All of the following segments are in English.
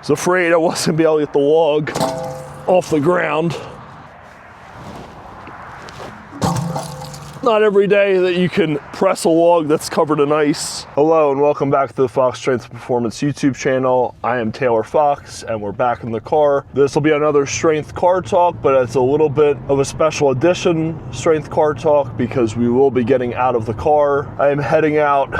was afraid I wasn't gonna be able to get the log off the ground. Not every day that you can press a log that's covered in ice. Hello and welcome back to the Fox Strength and Performance YouTube channel. I am Taylor Fox and we're back in the car. This will be another strength car talk, but it's a little bit of a special edition strength car talk because we will be getting out of the car. I am heading out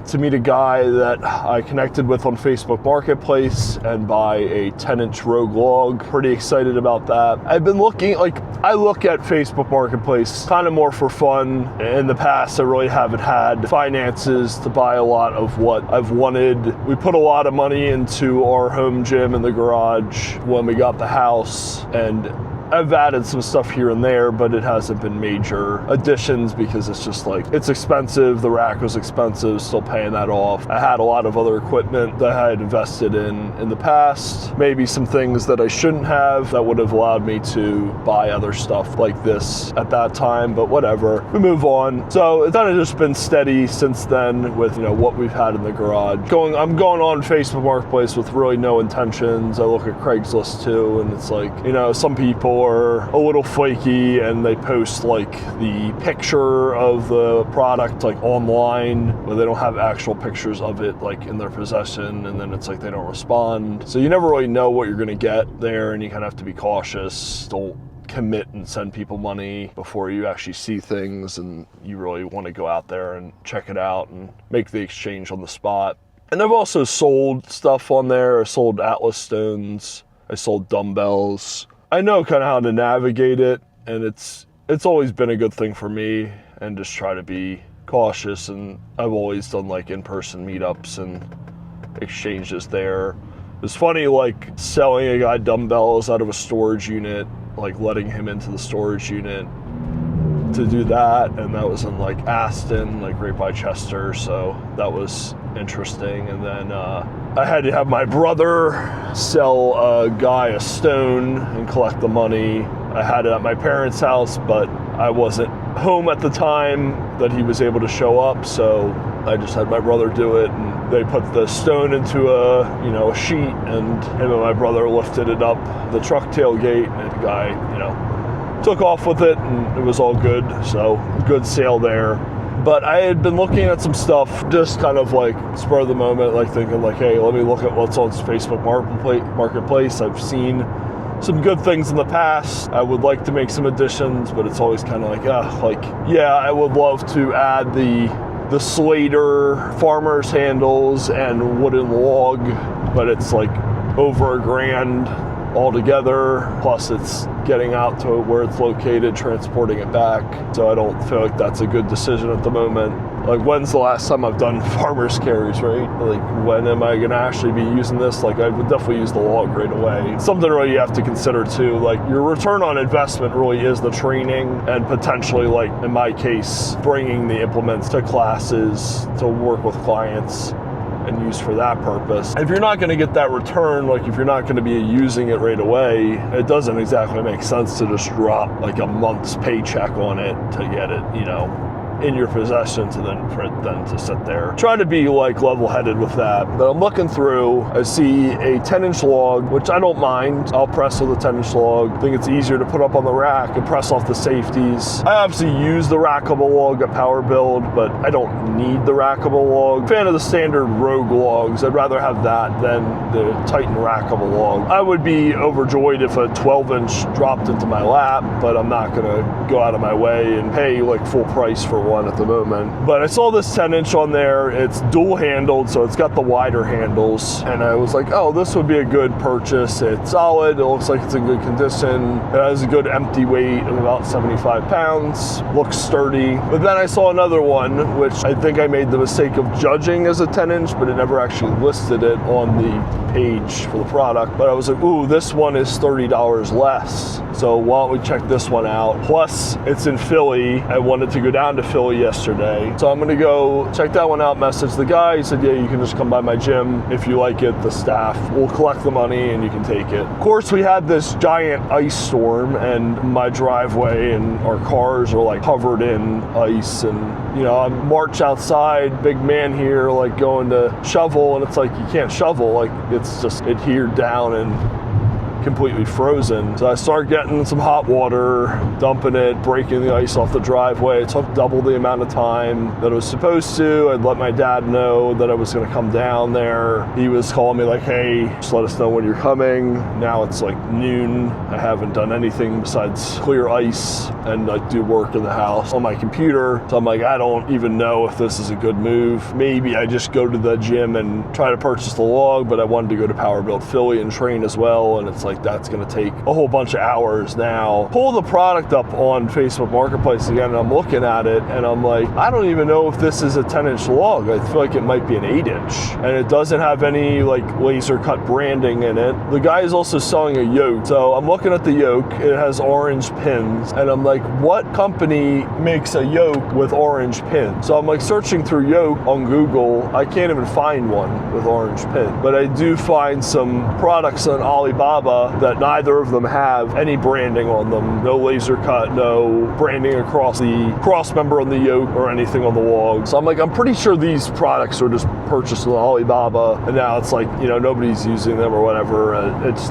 to meet a guy that I connected with on Facebook Marketplace and buy a 10-inch Rogue log. Pretty excited about that. I've been looking, I look at Facebook Marketplace kind of more for fun. In the past, I really haven't had finances to buy a lot of what I've wanted. We put a lot of money into our home gym in the garage when we got the house, and I've added some stuff here and there, but it hasn't been major additions because it's just it's expensive. The rack was expensive, still paying that off. I had a lot of other equipment that I had invested in the past. Maybe some things that I shouldn't have that would have allowed me to buy other stuff like this at that time, but whatever. We move on. So it's kind of just been steady since then with, what we've had in the garage. I'm going on Facebook Marketplace with really no intentions. I look at Craigslist too, and it's some people are a little flaky and they post the picture of the product online, but they don't have actual pictures of it in their possession, and then it's they don't respond. So you never really know what you're gonna get there, and you kind of have to be cautious. Don't commit and send people money before you actually see things, and you really want to go out there and check it out and make the exchange on the spot. And I've also sold stuff on there. I sold Atlas stones, I sold dumbbells. I know kind of how to navigate it, and it's always been a good thing for me, and just try to be cautious. And I've always done in-person meetups and exchanges there. It's funny selling a guy dumbbells out of a storage unit, letting him into the storage unit to do that, and that was in Aston, right by Chester, so that was interesting. And then I had to have my brother sell a guy a stone and collect the money. I had it at my parents' house, but I wasn't home at the time that he was able to show up, so I just had my brother do it, and they put the stone into a sheet, and him and my brother lifted it up the truck tailgate, and the guy, took off with it, and it was all good. So good sale there. But I had been looking at some stuff, just kind of spur of the moment, thinking hey, let me look at what's on Facebook Marketplace. I've seen some good things in the past. I would like to make some additions, but it's always kind of yeah, I would love to add the Slater farmer's handles and wooden log, but it's over $1,000 altogether, plus it's getting out to where it's located, transporting it back. So I don't feel that's a good decision at the moment. When's the last time I've done farmer's carries, right? When am I gonna actually be using this? I would definitely use the log right away. Something really you have to consider too, your return on investment really is the training, and potentially, in my case, bringing the implements to classes to work with clients and use for that purpose. If you're not going to get that return, if you're not going to be using it right away, it doesn't exactly make sense to just drop a month's paycheck on it to get it, in your possession for it then to sit there. Try to be level-headed with that. But I'm looking through, I see a 10-inch log, which I don't mind. I'll press with a 10-inch log. I think it's easier to put up on the rack and press off the safeties. I obviously use the rackable log at Power Build, but I don't need the rackable log. Fan of the standard Rogue logs. I'd rather have that than the Titan rackable log. I would be overjoyed if a 12-inch dropped into my lap, but I'm not gonna go out of my way and pay full price for one at the moment. But I saw this 10-inch on there. It's dual handled, so it's got the wider handles, and I was oh, this would be a good purchase. It's solid, it looks like it's in good condition, it has a good empty weight of about 75 pounds, looks sturdy. But then I saw another one, which I think I made the mistake of judging as a 10-inch, but it never actually listed it on the page for the product. But I was ooh, this one is $30 less, so why don't we check this one out. Plus, it's in Philly. I wanted to go down to Philly yesterday, so I'm gonna go check that one out, message the guy. He said, yeah, you can just come by my gym. If you like it, the staff will collect the money and you can take it. Of course, we had this giant ice storm, and my driveway and our cars are covered in ice, and I march outside, big man here, going to shovel, and it's you can't shovel, it's just adhered down and completely frozen. So I started getting some hot water, dumping it, breaking the ice off the driveway. It took double the amount of time that it was supposed to. I'd let my dad know that I was gonna come down there. He was calling me like, hey, just let us know when you're coming. Now it's like noon. I haven't done anything besides clear ice and like do work in the house on my computer. So I'm like, I don't even know if this is a good move. Maybe I just go to the gym and try to purchase the log, but I wanted to go to Powerbuild Philly and train as well. And it's like, that's going to take a whole bunch of hours now. Pull the product up on Facebook Marketplace again, and I'm looking at it, and I'm like, I don't even know if this is a 10-inch log. I feel like it might be an 8-inch, and it doesn't have any like laser cut branding in it. The guy is also selling a yoke, so I'm looking at the yoke. It has orange pins, and I'm like, what company makes a yoke with orange pins? So I'm like searching through yoke on Google. I can't even find one with orange pin, but I do find some products on Alibaba that neither of them have any branding on them. No laser cut, no branding across the cross member on the yoke or anything on the log. So I'm like, I'm pretty sure these products are just purchased on Alibaba, and now it's like, you know, nobody's using them or whatever.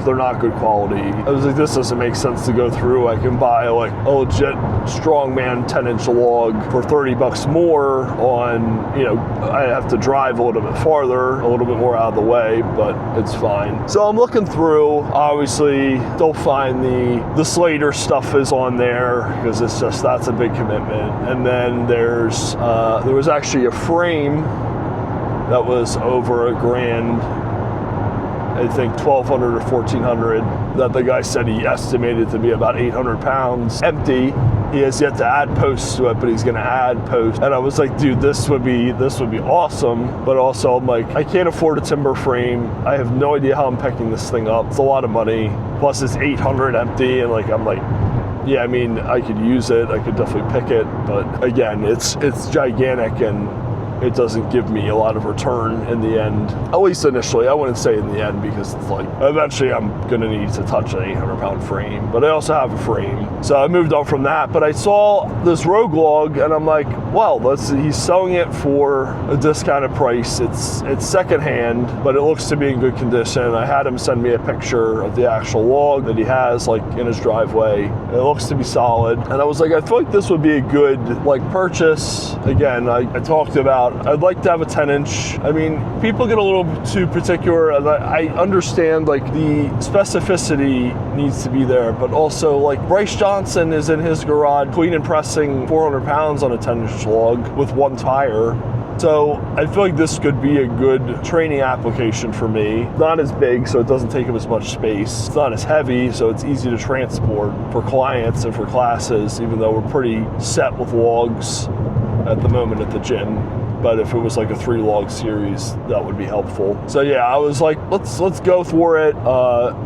They're not good quality. I was like, this doesn't make sense to go through. I can buy like a legit Strongman 10-inch log for $30 more on, you know, I have to drive a little bit farther, a little bit more out of the way, but it's fine. So I'm looking through. Obviously, don't find the Slater stuff is on there because it's just, that's a big commitment. And then there was actually a frame that was over $1,000, I think 1,200 or 1,400, that the guy said he estimated to be about 800 pounds empty. He has yet to add posts to it, but he's gonna add posts. And I was like, dude, this would be awesome. But also I'm like, I can't afford a timber frame. I have no idea how I'm picking this thing up. It's a lot of money. Plus it's 800 empty, and like, I'm like, yeah, I mean, I could use it. I could definitely pick it. But again, it's gigantic, and it doesn't give me a lot of return in the end. At least initially. I wouldn't say in the end, because it's like, eventually I'm gonna need to touch an 800-pound frame, but I also have a frame. So I moved on from that, but I saw this Rogue log, and I'm like, well, he's selling it for a discounted price. It's secondhand, but it looks to be in good condition. I had him send me a picture of the actual log that he has like in his driveway. It looks to be solid. And I was like, I feel like this would be a good like purchase. Again, I talked about, I'd like to have a 10-inch. I mean, people get a little too particular, and I understand like the specificity needs to be there, but also like Bryce Johnson is in his garage clean and pressing 400 pounds on a 10-inch log with one tire. So I feel like this could be a good training application for me. Not as big, so it doesn't take up as much space. It's not as heavy, so it's easy to transport for clients and for classes, even though we're pretty set with logs at the moment at the gym. But if it was like a 3-log series, that would be helpful. So yeah, I was like, let's go for it.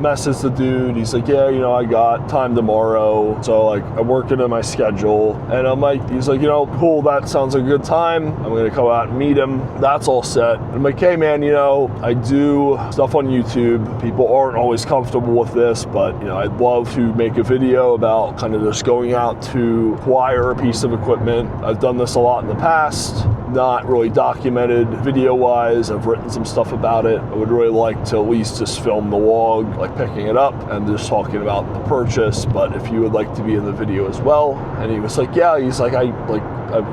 Message the dude. He's like, yeah, you know, I got time tomorrow. So like, I work into my schedule, and I'm like, he's like, you know, cool, that sounds like a good time. I'm gonna go out and meet him. That's all set. And I'm like, hey man, you know, I do stuff on YouTube. People aren't always comfortable with this, but you know, I'd love to make a video about kind of just going out to acquire a piece of equipment. I've done this a lot in the past. Not really documented video-wise. I've written some stuff about it. I would really like to at least just film the log, like picking it up and just talking about the purchase, but if you would like to be in the video as well. And he was like, yeah, he's like, I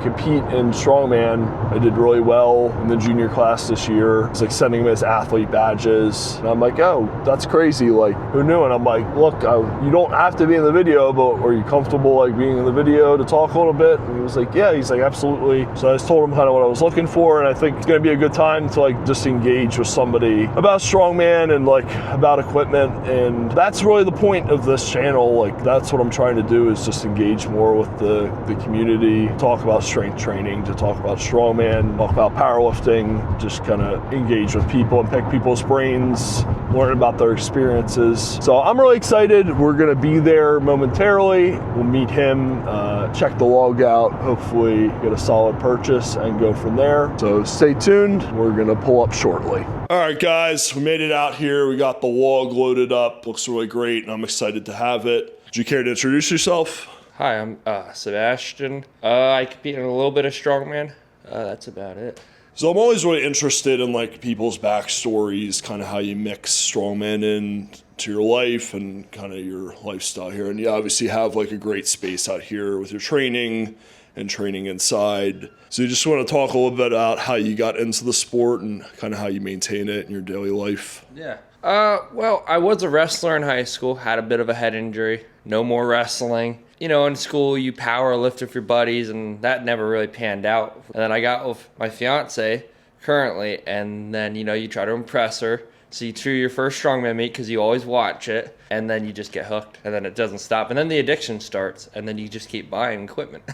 compete in Strongman. I did really well in the junior class this year. It's like sending him his athlete badges. And I'm like, oh, that's crazy. Like, who knew? And I'm like, look, you don't have to be in the video, but are you comfortable like being in the video to talk a little bit? And he was like, yeah. He's like, absolutely. So I just told him kind of what I was looking for, and I think it's gonna be a good time to like just engage with somebody about Strongman and like about equipment. And that's really the point of this channel. Like, that's what I'm trying to do, is just engage more with the community, talk about strength training, to talk about Strongman, talk about powerlifting, just kind of engage with people and pick people's brains, learn about their experiences. So I'm really excited. We're gonna be there momentarily. We'll meet him, check the log out, hopefully get a solid purchase and go from there. So stay tuned. We're gonna pull up shortly. All right, guys, we made it out here. We got the log loaded up. Looks really great, and I'm excited to have it. Do you care to introduce yourself? Hi, I'm Sebastian. I compete in a little bit of Strongman. That's about it. So I'm always really interested in like people's backstories, kind of how you mix strongman into your life and kind of your lifestyle here. And you obviously have like a great space out here with your training and training inside. So you just want to talk a little bit about how you got into the sport and kind of how you maintain it in your daily life. Yeah. Well, I was a wrestler in high school, had a bit of a head injury, no more wrestling. You know, in school you power lift with your buddies, and that never really panned out. And then I got with my fiance currently, and then, you know, you try to impress her. So you do your first strongman meet because you always watch it, and then you just get hooked, and then it doesn't stop. And then the addiction starts, and then you just keep buying equipment.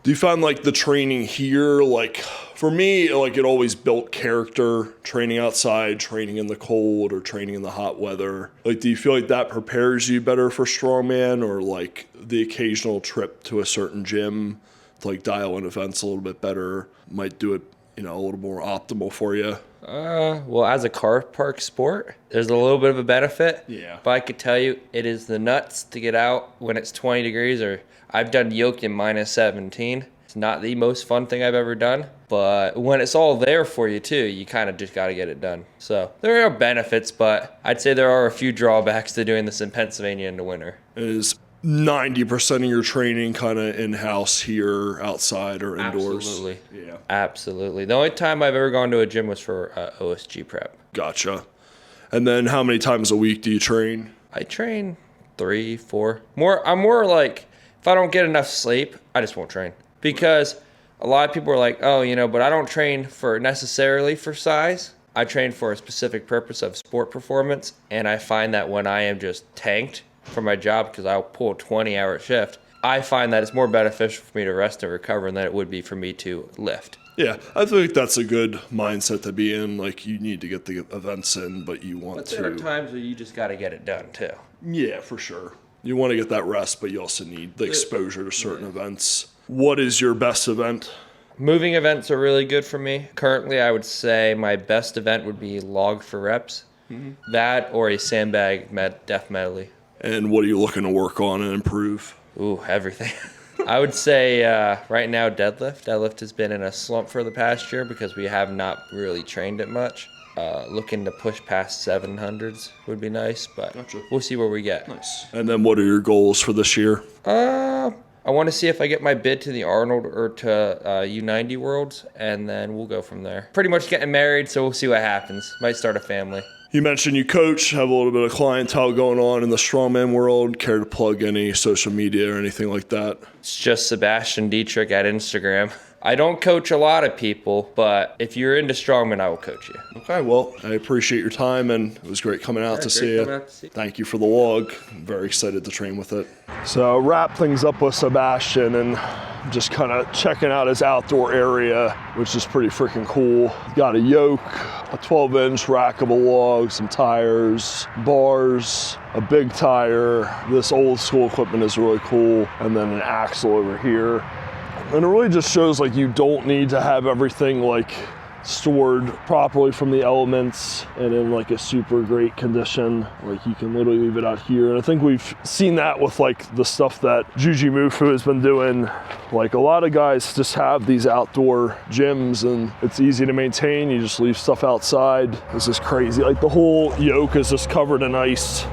Do you find like the training here, like for me, like it always built character, training outside, training in the cold, or training in the hot weather? Like, do you feel like that prepares you better for strongman, or like the occasional trip to a certain gym to like dial in events a little bit better might do it, you know, a little more optimal for you? Well, as a car park sport, there's a little bit of a benefit. Yeah. But I could tell you, it is the nuts to get out when it's 20 degrees, or I've done yoke in minus 17. It's not the most fun thing I've ever done, but when it's all there for you too, you kind of just got to get it done. So there are benefits, but I'd say there are a few drawbacks to doing this in Pennsylvania in the winter. Is 90% of your training kind of in-house here, outside, or indoors? Absolutely. Yeah. Absolutely. The only time I've ever gone to a gym was for OSG prep. Gotcha. And then how many times a week do you train? I train 3, 4. I'm more like, if I don't get enough sleep, I just won't train. Because a lot of people are like, oh, you know, but I don't train for necessarily for size. I train for a specific purpose of sport performance. And I find that when I am just tanked for my job, because I'll pull a 20-hour shift, I find that it's more beneficial for me to rest and recover than it would be for me to lift. Yeah, I think that's a good mindset to be in. Like, you need to get the events in, but you want to. But there are times where you just got to get it done, too. Yeah, for sure. You want to get that rest, but you also need the exposure to certain events. What is your best event? Moving events are really good for me. Currently, I would say my best event would be log for reps. Mm-hmm. That or a sandbag def medley. And what are you looking to work on and improve? Ooh, everything. I would say right now deadlift. Deadlift has been in a slump for the past year because we have not really trained it much. Looking to push past 700s would be nice, but Gotcha. We'll see where we get. Nice. And then what are your goals for this year? I want to see if I get my bid to the Arnold or to U90 Worlds, and then we'll go from there. Pretty much getting married, so we'll see what happens. Might start a family. You mentioned you coach, have a little bit of clientele going on in the strongman world. Care to plug any social media or anything like that? It's just Sebastian Dietrich at Instagram. I don't coach a lot of people, but if you're into strongman, I will coach you. Okay, well, I appreciate your time, and it was great coming out to see you. Thank you for the log. I'm very excited to train with it. So wrap things up with Sebastian and just kind of checking out his outdoor area, which is pretty freaking cool. Got a yoke, a 12-inch rackable log, some tires, bars, a big tire. This old school equipment is really cool, and then an axle over here. And it really just shows like you don't need to have everything like stored properly from the elements and in like a super great condition. Like you can literally leave it out here. And I think we've seen that with like the stuff that Juji Mufu has been doing. Like a lot of guys just have these outdoor gyms and it's easy to maintain. You just leave stuff outside. This is crazy. Like the whole yoke is just covered in ice.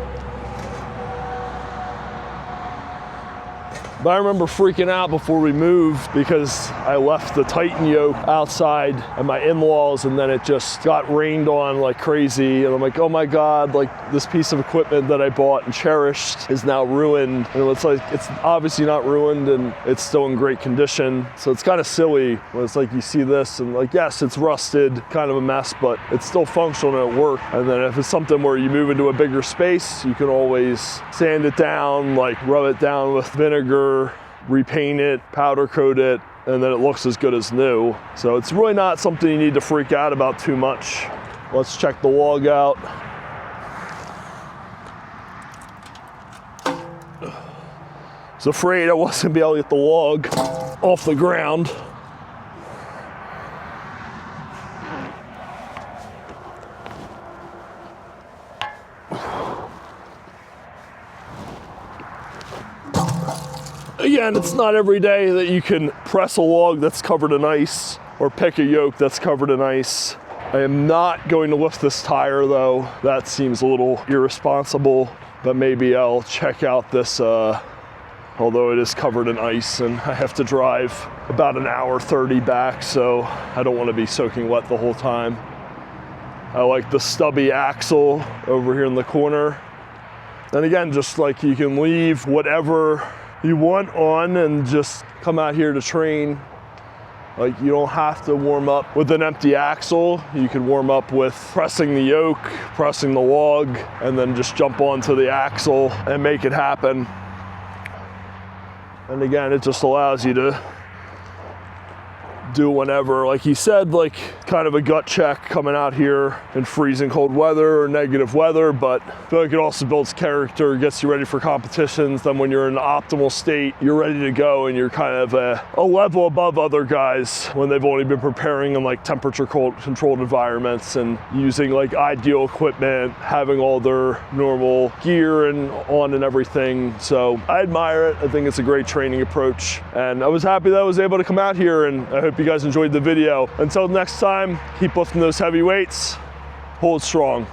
But I remember freaking out before we moved because I left the Titan yoke outside at my in-laws and then it just got rained on like crazy. And I'm like, oh my God, like this piece of equipment that I bought and cherished is now ruined. And it's like, it's obviously not ruined and it's still in great condition. So it's kind of silly when it's like you see this and like, yes, it's rusted, kind of a mess, but it's still functional and it worked. And then if it's something where you move into a bigger space, you can always sand it down, like rub it down with vinegar, repaint it, powder coat it, and then it looks as good as new. So it's really not something you need to freak out about too much. Let's check the log out. I was afraid I wasn't gonna be able to get the log off the ground. Again, it's not every day that you can press a log that's covered in ice or pick a yoke that's covered in ice. I am not going to lift this tire though. That seems a little irresponsible, but maybe I'll check out this, although it is covered in ice and I have to drive about an hour 30 back, so I don't want to be soaking wet the whole time. I like the stubby axle over here in the corner. And again, just like you can leave whatever you want on and just come out here to train. Like you don't have to warm up with an empty axle. You can warm up with pressing the yoke, pressing the log, and then just jump onto the axle and make it happen. And again, it just allows you to do whenever, like he said, like kind of a gut check coming out here in freezing cold weather or negative weather, but I feel like it also builds character, gets you ready for competitions. Then when you're in an optimal state, you're ready to go and you're kind of a level above other guys when they've only been preparing in like temperature controlled environments and using like ideal equipment, having all their normal gear and on and everything. So I admire it. I think it's a great training approach. And I was happy that I was able to come out here, and I hope you guys enjoyed the video. Until next time, keep lifting those heavy weights, hold strong.